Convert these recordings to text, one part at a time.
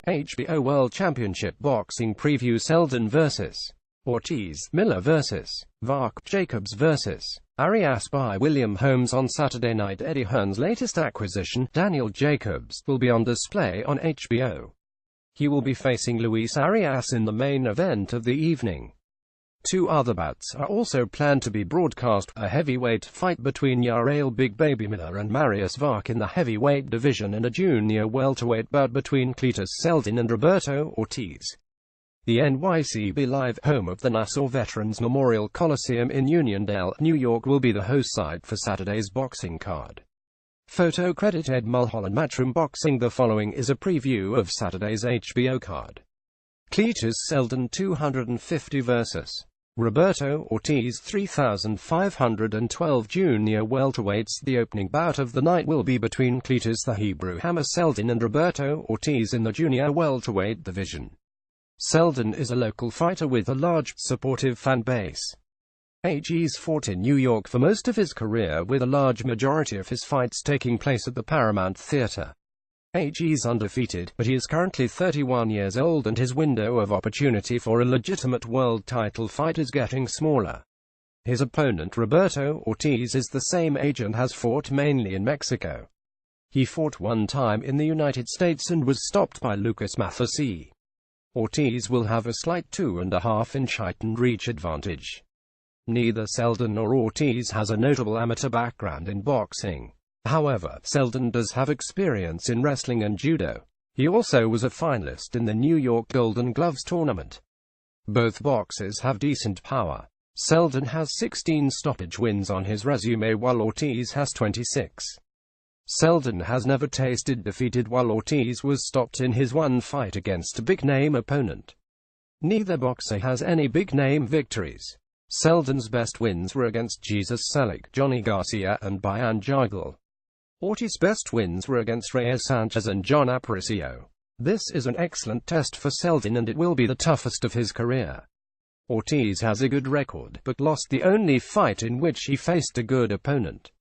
HBO World Championship Boxing Preview: Seldin vs. Ortiz, Miller vs. wach, Jacobs vs. Arias by William Holmes. On Saturday night, Eddie Hearn's latest acquisition, Daniel Jacobs, will be on display on HBO. He will be facing Luis Arias in the main event of the evening. Two other bouts are also planned to be broadcast: a heavyweight fight between Yarel Big Baby Miller and Marius Wach in the heavyweight division, and a junior welterweight bout between Cletus Seldin and Roberto Ortiz. The NYCB Live, home of the Nassau Veterans Memorial Coliseum in Uniondale, New York, will be the host site for Saturday's boxing card. Photo credit Ed Mulholland. Matchroom Boxing. The following is a preview of Saturday's HBO card. Cletus Seldin 250 vs. Roberto Ortiz 3,512 junior welterweights. The opening bout of the night will be between Cletus the Hebrew Hammer Seldin and Roberto Ortiz in the junior welterweight division. Seldin is a local fighter with a large, supportive fan base. He's fought in New York for most of his career, with a large majority of his fights taking place at the Paramount Theater. He's undefeated, but he is currently 31 years old, and his window of opportunity for a legitimate world title fight is getting smaller. His opponent Roberto Ortiz is the same age and has fought mainly in Mexico. He fought one time in the United States and was stopped by Lucas Mathesi. Ortiz will have a slight 2.5-inch height and reach advantage. Neither Seldin nor Ortiz has a notable amateur background in boxing. However, Seldin does have experience in wrestling and judo. He also was a finalist in the New York Golden Gloves tournament. Both boxers have decent power. Seldin has 16 stoppage wins on his resume, while Ortiz has 26. Seldin has never tasted defeated, while Ortiz was stopped in his one fight against a big-name opponent. Neither boxer has any big-name victories. Seldin's best wins were against Jesus Selig, Johnny Garcia, and Bayan Jardel. Ortiz's best wins were against Reyes Sanchez and John Aparicio. This is an excellent test for Seldin, and it will be the toughest of his career. Ortiz has a good record, but lost the only fight in which he faced a good opponent.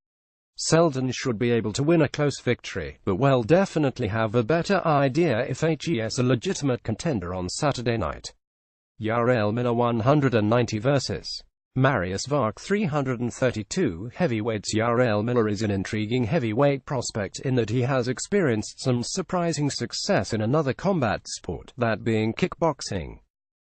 Seldin should be able to win a close victory, but will definitely have a better idea if he is a legitimate contender on Saturday night. Yarel Miller 190 vs. Marius Wach 332 heavyweights. Yarel Miller is an intriguing heavyweight prospect in that he has experienced some surprising success in another combat sport, that being kickboxing.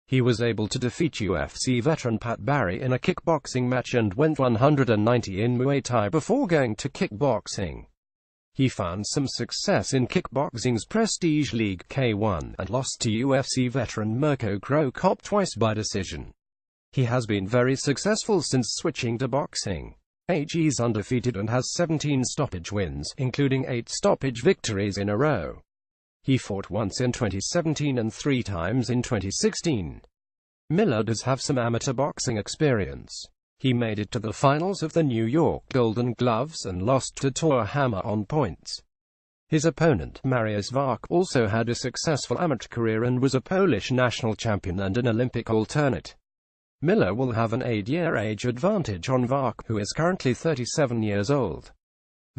He was able to defeat UFC veteran Pat Barry in a kickboxing match and went 190 in Muay Thai before going to kickboxing. He found some success in kickboxing's Prestige League K1, and lost to UFC veteran Mirko Cro Cop twice by decision. He has been very successful since switching to boxing. He's undefeated and has 17 stoppage wins, including 8 stoppage victories in a row. He fought once in 2017 and 3 times in 2016. Miller does have some amateur boxing experience. He made it to the finals of the New York Golden Gloves and lost to Thor Hammer on points. His opponent, Marius Wach, also had a successful amateur career and was a Polish national champion and an Olympic alternate. Miller will have an 8-year age advantage on Wach, who is currently 37 years old.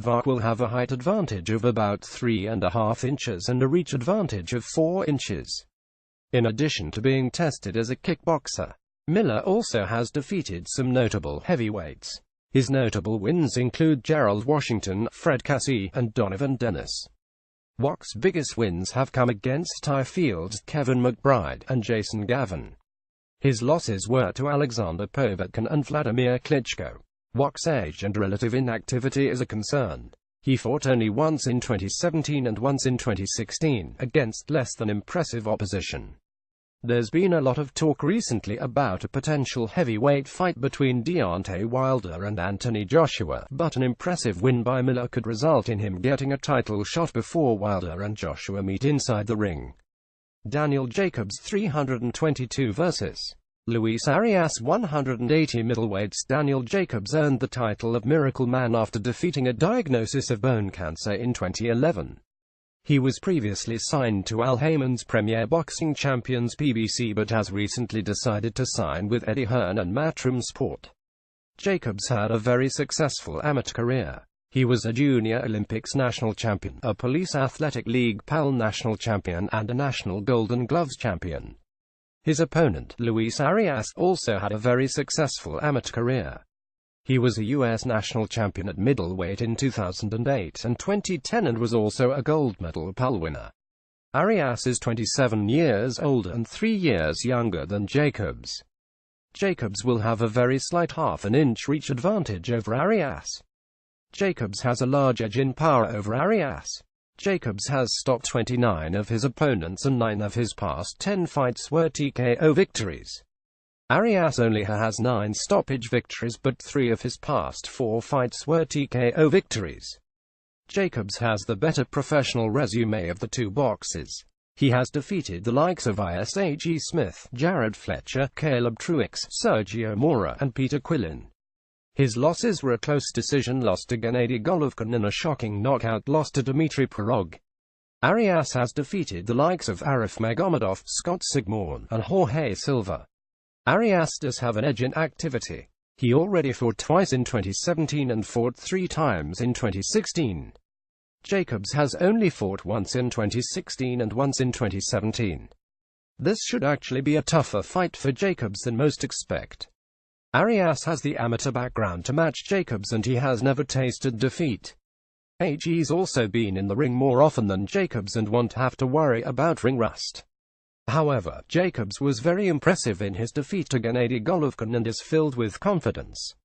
Wach will have a height advantage of about 3.5 inches and a reach advantage of 4 inches. In addition to being tested as a kickboxer, Miller also has defeated some notable heavyweights. His notable wins include Gerald Washington, Fred Cassie, and Donovan Dennis. Wach's biggest wins have come against Ty Fields, Kevin McBride, and Jason Gavin. His losses were to Alexander Povetkin and Vladimir Klitschko. Wach's age and relative inactivity is a concern. He fought only once in 2017 and once in 2016, against less than impressive opposition. There's been a lot of talk recently about a potential heavyweight fight between Deontay Wilder and Anthony Joshua, but an impressive win by Miller could result in him getting a title shot before Wilder and Joshua meet inside the ring. Daniel Jacobs 322 vs. Luis Arias 180 middleweights. Daniel Jacobs earned the title of Miracle Man after defeating a diagnosis of bone cancer in 2011. He was previously signed to Al Haymon's Premier Boxing Champions PBC, but has recently decided to sign with Eddie Hearn and Matchroom Sport. Jacobs had a very successful amateur career. He was a Junior Olympics national champion, a Police Athletic League PAL national champion, and a national Golden Gloves champion. His opponent, Luis Arias, also had a very successful amateur career. He was a U.S. national champion at middleweight in 2008 and 2010 and was also a gold medal PAL winner. Arias is 27 years old and 3 years younger than Jacobs. Jacobs will have a very slight half-an-inch reach advantage over Arias. Jacobs has a large edge in power over Arias. Jacobs has stopped 29 of his opponents and 9 of his past 10 fights were TKO victories. Arias only has 9 stoppage victories, but 3 of his past 4 fights were TKO victories. Jacobs has the better professional resume of the two boxers. He has defeated the likes of H.E. Smith, Jared Fletcher, Caleb Truex, Sergio Mora, and Peter Quillin. His losses were a close decision loss to Gennady Golovkin and a shocking knockout loss to Dmitry Pirog. Arias has defeated the likes of Arif Magomedov, Scott Sigmorn, and Jorge Silva. Arias does have an edge in activity. He already fought twice in 2017 and fought 3 times in 2016. Jacobs has only fought once in 2016 and once in 2017. This should actually be a tougher fight for Jacobs than most expect. Arias has the amateur background to match Jacobs and he has never tasted defeat. He's also been in the ring more often than Jacobs and won't have to worry about ring rust. However, Jacobs was very impressive in his defeat to Gennady Golovkin and is filled with confidence.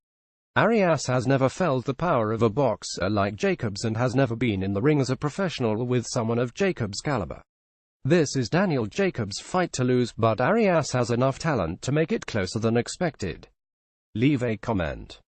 Arias has never felt the power of a boxer like Jacobs and has never been in the ring as a professional with someone of Jacobs' caliber. This is Daniel Jacobs' fight to lose, but Arias has enough talent to make it closer than expected. Leave a comment.